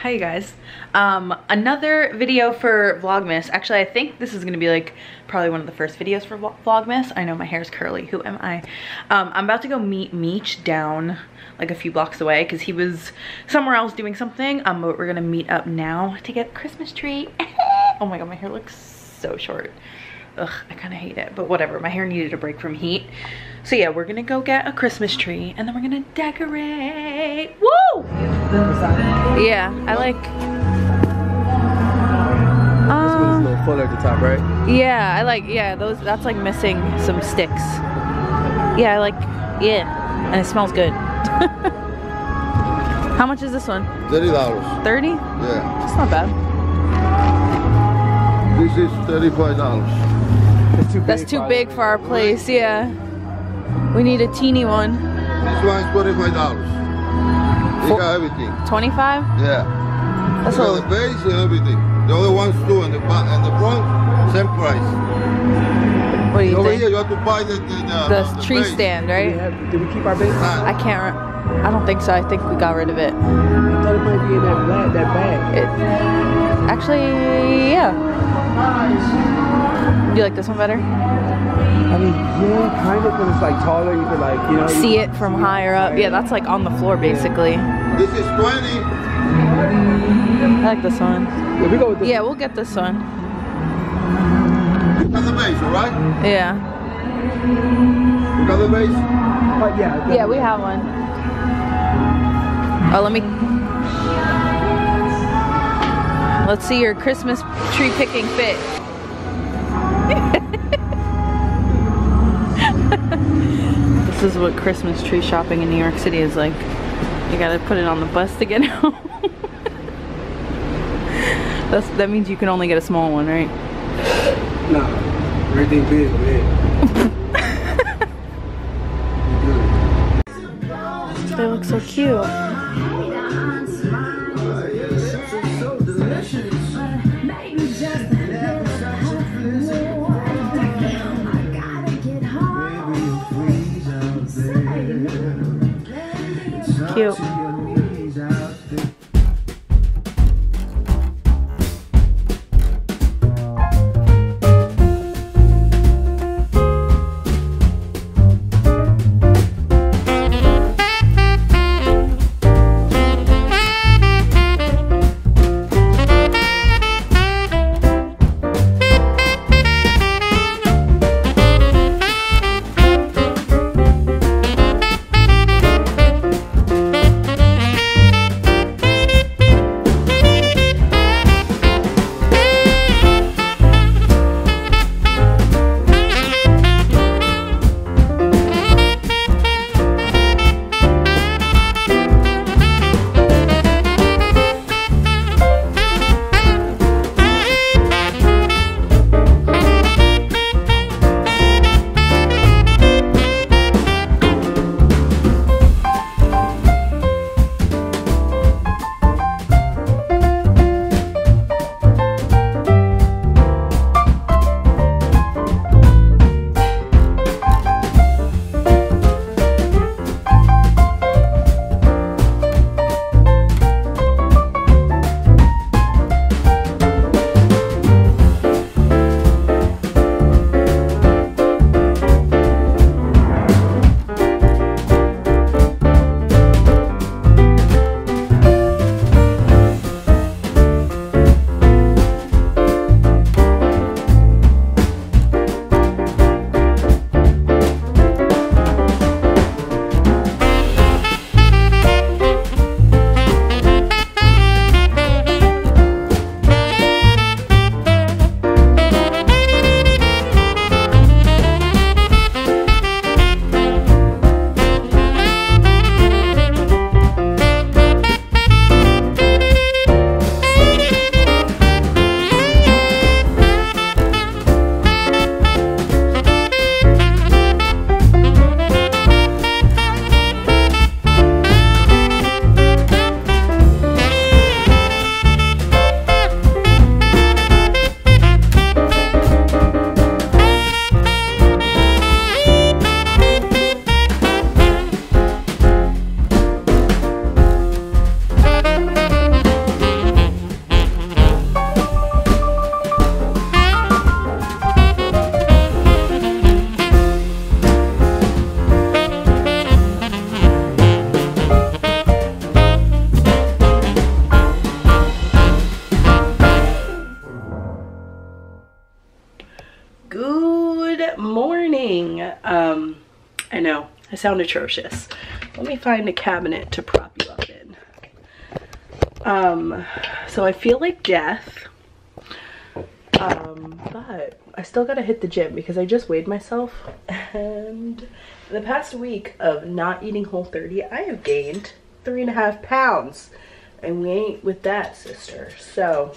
Hi guys. Another video for Vlogmas. Actually, I think this is gonna be like probably one of the first videos for Vlogmas. I know my hair's curly, who am I? I'm about to go meet Meech down like a few blocks away because he was somewhere else doing something. But we're gonna meet up now to get a Christmas tree. Oh my god, my hair looks so short. Ugh, I kind of hate it, but whatever. My hair needed a break from heat. So yeah, we're gonna go get a Christmas tree and then we're gonna decorate. Woo! Yeah, I like. This one's a little fuller at the top, right? Yeah, I like. Yeah, those. That's like missing some sticks. Yeah, I like. Yeah, and it smells good. How much is this one? $30. 30? Yeah. That's not bad. This is $35. That's too big for our place. Yeah. We need a teeny one. This one is $25. You got everything. 25? Yeah. That's you got the base and everything. The other ones too, and the back and the front, same price. What do you Over think? here, you have to buy the tree base. stand, right? Did we keep our base? I can't. I don't think so. I think we got rid of it. I thought it might be in that bag. Actually, yeah. Do you like this one better? I mean, yeah, kind of, but it's like taller. You could like, you know, see it from higher up. Yeah, that's like on the floor basically. This is 20. I like this one. Yeah, we go with this. Yeah, we'll get this one. You got the base, all right? Yeah. You got the base? Yeah. Yeah, we have one. Oh, let's see your Christmas tree picking fit. This is what Christmas tree shopping in New York City is like. You gotta put it on the bus to get home. That means you can only get a small one, right? No, everything big, man. They look so cute. Cute. I sound atrocious. Let me find a cabinet to prop you up in. So I feel like death. But I still gotta hit the gym because I just weighed myself, and the past week of not eating Whole30, I have gained 3.5 pounds, and we ain't with that, sister. So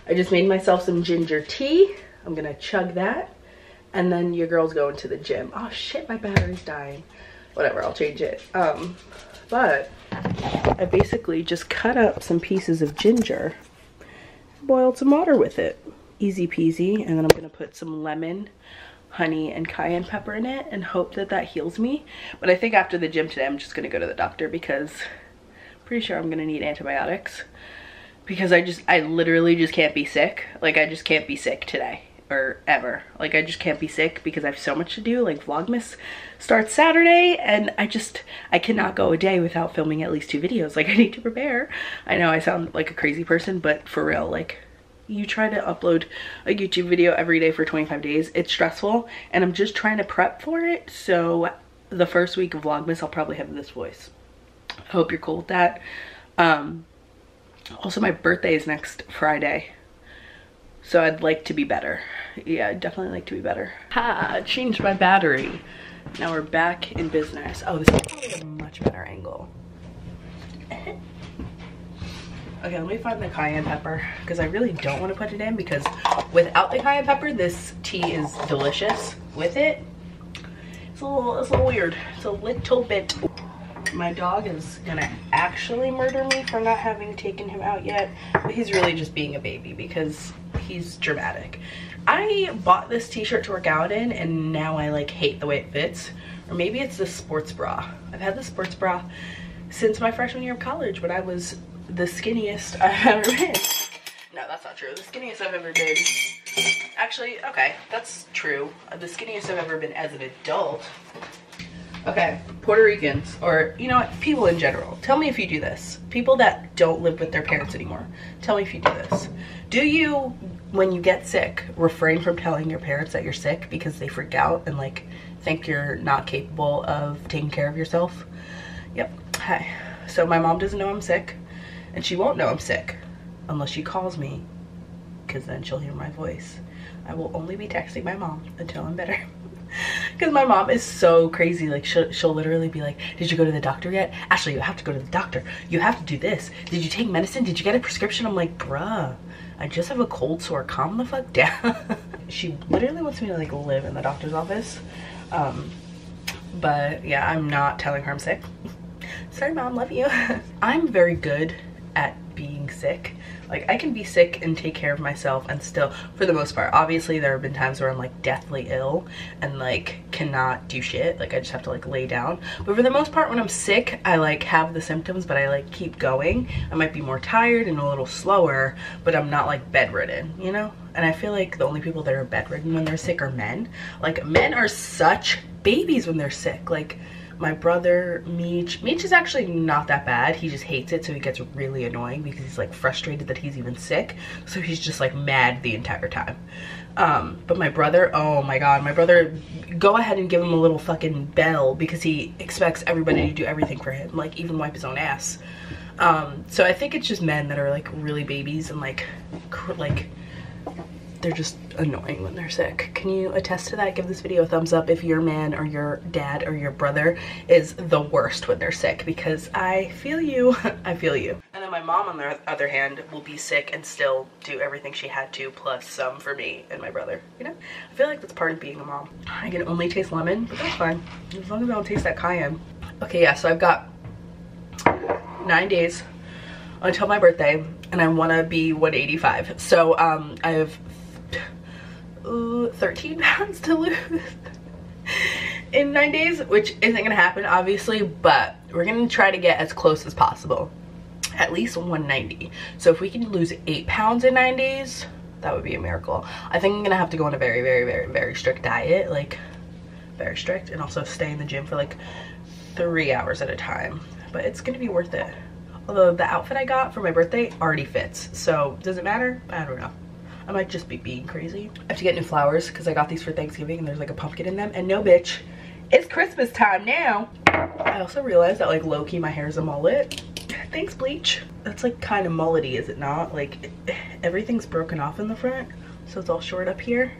I just made myself some ginger tea. I'm gonna chug that, and then your girl's going to the gym. Oh shit, my battery's dying. Whatever, I'll change it. But I basically just cut up some pieces of ginger, boiled some water with it. Easy peasy. And then I'm gonna put some lemon, honey, and cayenne pepper in it and hope that that heals me. But I think after the gym today, I'm just gonna go to the doctor because I'm pretty sure I'm gonna need antibiotics, because I literally just can't be sick. Like, I just can't be sick today or ever. Like, I just can't be sick because I have so much to do. Like, Vlogmas starts Saturday, and I cannot go a day without filming at least 2 videos. Like, I need to prepare. I know I sound like a crazy person, but for real, like, you try to upload a YouTube video every day for 25 days, it's stressful, and I'm just trying to prep for it. So the first week of Vlogmas, I'll probably have this voice. I hope you're cool with that. Also, my birthday is next Friday, so I'd like to be better. Yeah, I'd definitely like to be better. Ha, changed my battery. Now we're back in business. Oh, this is probably a much better angle. Okay, let me find the cayenne pepper, because I really don't want to put it in, because without the cayenne pepper, this tea is delicious. With it, it's a little weird. It's a little bit. My dog is gonna actually murder me for not having taken him out yet, but he's really just being a baby because he's dramatic. I bought this t-shirt to work out in, and now I like hate the way it fits. Or maybe it's the sports bra. I've had the sports bra since my freshman year of college, when I was the skinniest I've ever been. No, that's not true. The skinniest I've ever been. Actually, okay, that's true. The skinniest I've ever been as an adult. Okay, Puerto Ricans, or you know what, people in general, tell me if you do this. People that don't live with their parents anymore, tell me if you do this. Do you, when you get sick, refrain from telling your parents that you're sick because they freak out and like think you're not capable of taking care of yourself? Yep. Hi. So my mom doesn't know I'm sick, and she won't know I'm sick unless she calls me, because then she'll hear my voice. I will only be texting my mom until I'm better. Because my mom is so crazy. Like, she'll literally be like, did you go to the doctor yet? Ashley, you have to go to the doctor. You have to do this. Did you take medicine? Did you get a prescription? I'm like, bruh, I just have a cold sore. Calm the fuck down. She literally wants me to like live in the doctor's office. But yeah, I'm not telling her I'm sick. Sorry, mom, love you. I'm very good at being sick. Like, I can be sick and take care of myself and still, for the most part, obviously there have been times where I'm like deathly ill and like cannot do shit. Like, I just have to like lay down. But for the most part, when I'm sick, I like have the symptoms, but I like keep going. I might be more tired and a little slower, but I'm not like bedridden, you know? And I feel like the only people that are bedridden when they're sick are men. Like, men are such babies when they're sick. Like, my brother, Meech is actually not that bad. He just hates it, so he gets really annoying because he's like frustrated that he's even sick. So he's just like mad the entire time. But my brother, oh my god, my brother, go ahead and give him a little fucking bell because he expects everybody to do everything for him, like even wipe his own ass. So I think it's just men that are like really babies and like they're just annoying when they're sick. Can you attest to that? Give this video a thumbs up if your man or your dad or your brother is the worst when they're sick, because I feel you. I feel you. And then my mom, on the other hand, will be sick and still do everything she had to, plus some for me and my brother. You know? I feel like that's part of being a mom. I can only taste lemon, but that's fine. As long as I don't taste that cayenne. Okay, yeah, so I've got 9 days until my birthday, and I want to be 185. So I have 13 pounds to lose in 9 days, which isn't gonna happen obviously, but we're gonna try to get as close as possible, at least 190. So if we can lose 8 pounds in 9 days, that would be a miracle. I think I'm gonna have to go on a very, very, very, very strict diet, like very strict, and also stay in the gym for like 3 hours at a time, but it's gonna be worth it. Although the outfit I got for my birthday already fits, so does it matter? I don't know. I might just be being crazy. I have to get new flowers because I got these for Thanksgiving and there's like a pumpkin in them. And no bitch, it's Christmas time now. I also realized that like low-key my hair is a mullet. Thanks, bleach. That's like kind of mullety, is it not? Like everything's broken off in the front, so it's all short up here.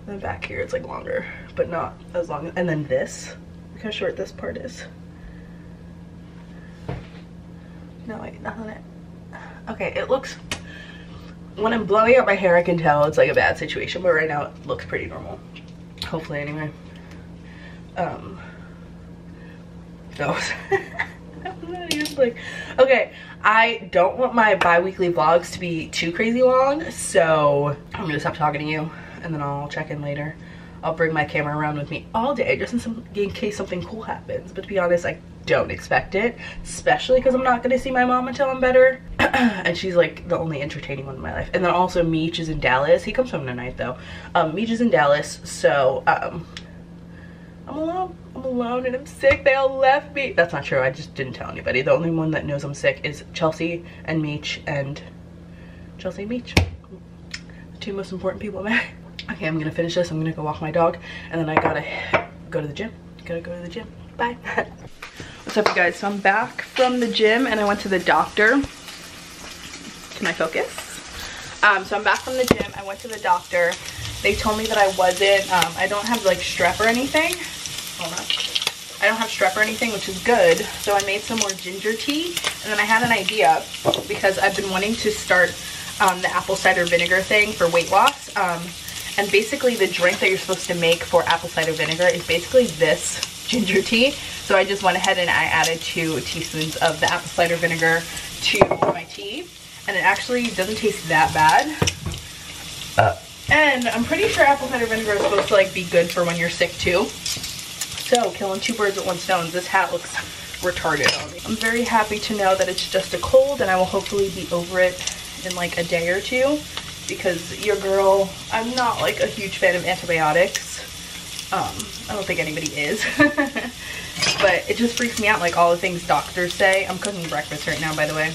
And then back here it's like longer, but not as long. And then this, look how short this part is. No, wait, not on it. Okay, it looks, when I'm blowing out my hair, I can tell it's like a bad situation, but right now it looks pretty normal. Hopefully, anyway. Those. Okay, I don't want my bi-weekly vlogs to be too crazy long, so I'm gonna stop talking to you and then I'll check in later. I'll bring my camera around with me all day just in case something cool happens, but to be honest, I don't expect it, especially because I'm not gonna see my mom until I'm better. And she's like the only entertaining one in my life. And then also Meech is in Dallas. He comes home tonight though. Meech is in Dallas, so I'm alone and I'm sick. They all left me. That's not true. I just didn't tell anybody. The only one that knows I'm sick is Chelsea and Meech, and Chelsea and Meech, the two most important people in my life. Okay, I'm gonna finish this. I'm gonna go walk my dog, and then I gotta go to the gym. Bye. What's up, you guys? So I'm back from the gym and I went to the doctor. Can I focus? So I'm back from the gym. I went to the doctor. They told me that I wasn't, I don't have like strep or anything. Hold on. I don't have strep or anything, which is good. So I made some more ginger tea, and then I had an idea because I've been wanting to start the apple cider vinegar thing for weight loss. And basically the drink that you're supposed to make for apple cider vinegar is basically this ginger tea. So I just went ahead and I added 2 teaspoons of the apple cider vinegar to my tea, and it actually doesn't taste that bad. And I'm pretty sure apple cider vinegar is supposed to like be good for when you're sick too. So killing 2 birds with 1 stone. This hat looks retarded on me. I'm very happy to know that it's just a cold and I will hopefully be over it in like a day or 2, because your girl, I'm not like a huge fan of antibiotics. I don't think anybody is. But it just freaks me out, like all the things doctors say. I'm cooking breakfast right now, by the way.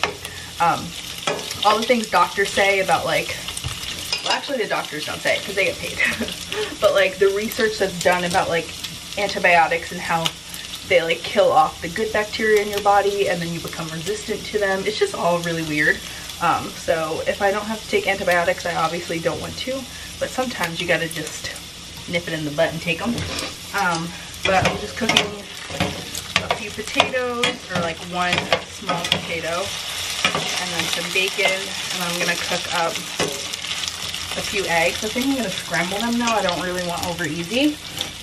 All the things doctors say about like, well, actually the doctors don't say it because they get paid. But like the research that's done about like antibiotics and how they like kill off the good bacteria in your body and then you become resistant to them. It's just all really weird. So if I don't have to take antibiotics, I obviously don't want to, but sometimes you gotta just nip it in the butt and take them. But I'm just cooking a few potatoes, or like 1 small potato, and then some bacon, and I'm gonna cook up a few eggs. I think I'm gonna scramble them though. I don't really want over easy.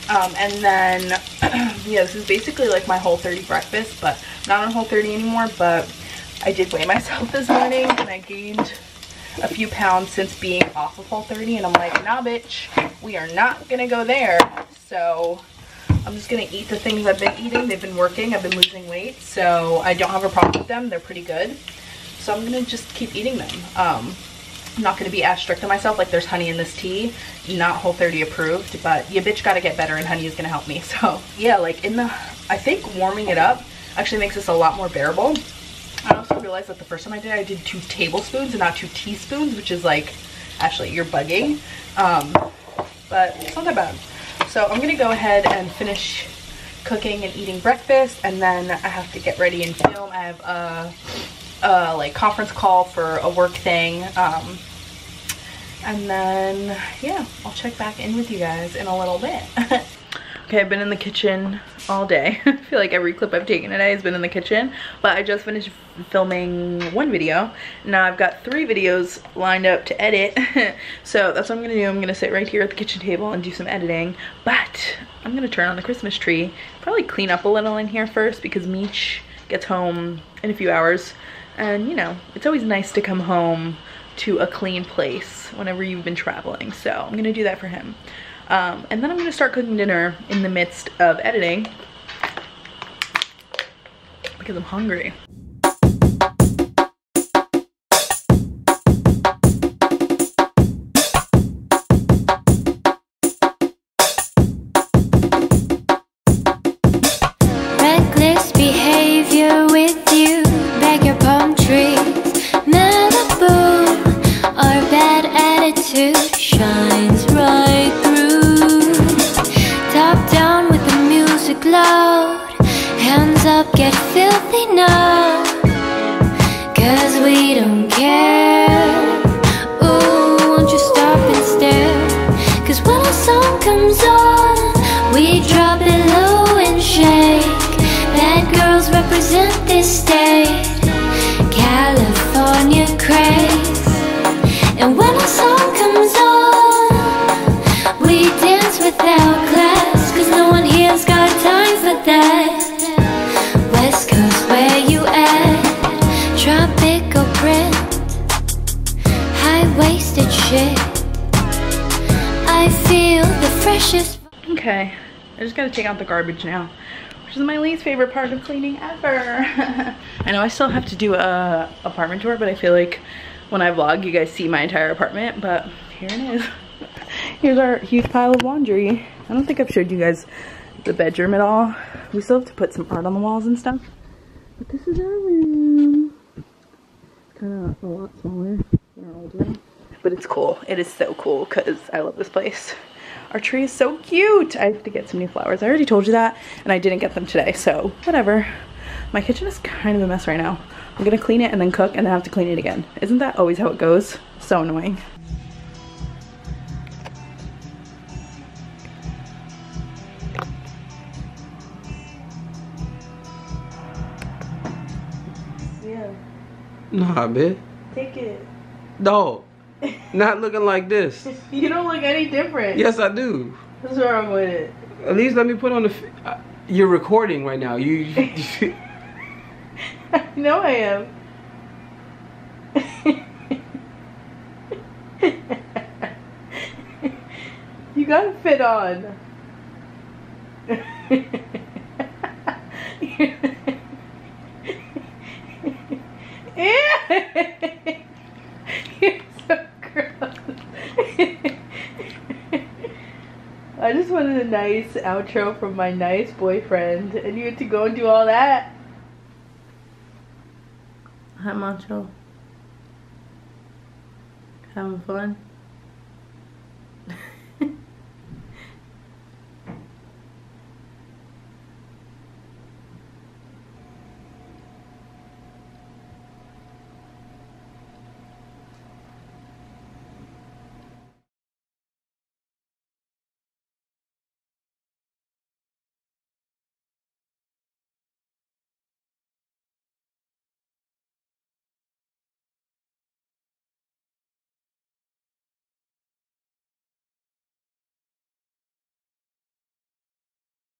And then yeah, this is basically like my Whole30 breakfast, but not on Whole30 anymore. But I did weigh myself this morning and I gained a few pounds since being off of Whole30, and I'm like, nah bitch, we are not gonna go there. So I'm just gonna eat the things I've been eating. They've been working. I've been losing weight, so I don't have a problem with them. They're pretty good, so I'm gonna just keep eating them. I'm not gonna be as strict on myself. Like there's honey in this tea, not Whole30 approved, but you bitch gotta get better and honey is gonna help me. So yeah, like I think warming it up actually makes this a lot more bearable. I also realized that the first time I did 2 tablespoons and not 2 teaspoons, which is like, actually you're bugging. But it's not that bad. So I'm gonna go ahead and finish cooking and eating breakfast, and then I have to get ready and film. I have a like conference call for a work thing. And then yeah, I'll check back in with you guys in a little bit. Okay, I've been in the kitchen all day. I feel like every clip I've taken today has been in the kitchen, but I just finished filming 1 video. Now I've got 3 videos lined up to edit. So that's what I'm gonna do. I'm gonna sit right here at the kitchen table and do some editing, but I'm gonna turn on the Christmas tree. Probably clean up a little in here first because Meech gets home in a few hours. And you know, it's always nice to come home to a clean place whenever you've been traveling. So I'm gonna do that for him. And then I'm gonna start cooking dinner in the midst of editing because I'm hungry. Reckless behavior with you, beg your palm trees, Malibu, our bad attitude shines right through. Top down with the we don't care. Ooh, won't you stop and stare? 'Cause when a song comes on, we drop it low and shake. Bad girls represent this state, California craze. And when a song comes on, we dance without class, 'cause no one here's got time for that. West Coast, where you at? Tropical print, high-waisted shit. I feel the freshest. Okay, I just gotta take out the garbage now, which is my least favorite part of cleaning ever. I know I still have to do a apartment tour, but I feel like when I vlog, you guys see my entire apartment, but here it is. Here's our huge pile of laundry. I don't think I've showed you guys the bedroom at all. We still have to put some art on the walls and stuff, but this is our room. It's kind of a lot smaller than our old room, but it's cool. It is so cool because I love this place. Our tree is so cute. I have to get some new flowers. I already told you that, and I didn't get them today, so whatever. My kitchen is kind of a mess right now. I'm gonna clean it and then cook and then have to clean it again. Isn't that always how it goes? So annoying. Yeah. Nah, man. Take it. Dog. Not looking like this. You don't look any different. Yes, I do. What's wrong with it? At least let me put on the... you're recording right now. You I know I am. You gotta fit on. You're so gross. I just wanted a nice outro from my nice boyfriend, and you had to go and do all that. Hi, Macho. Having fun?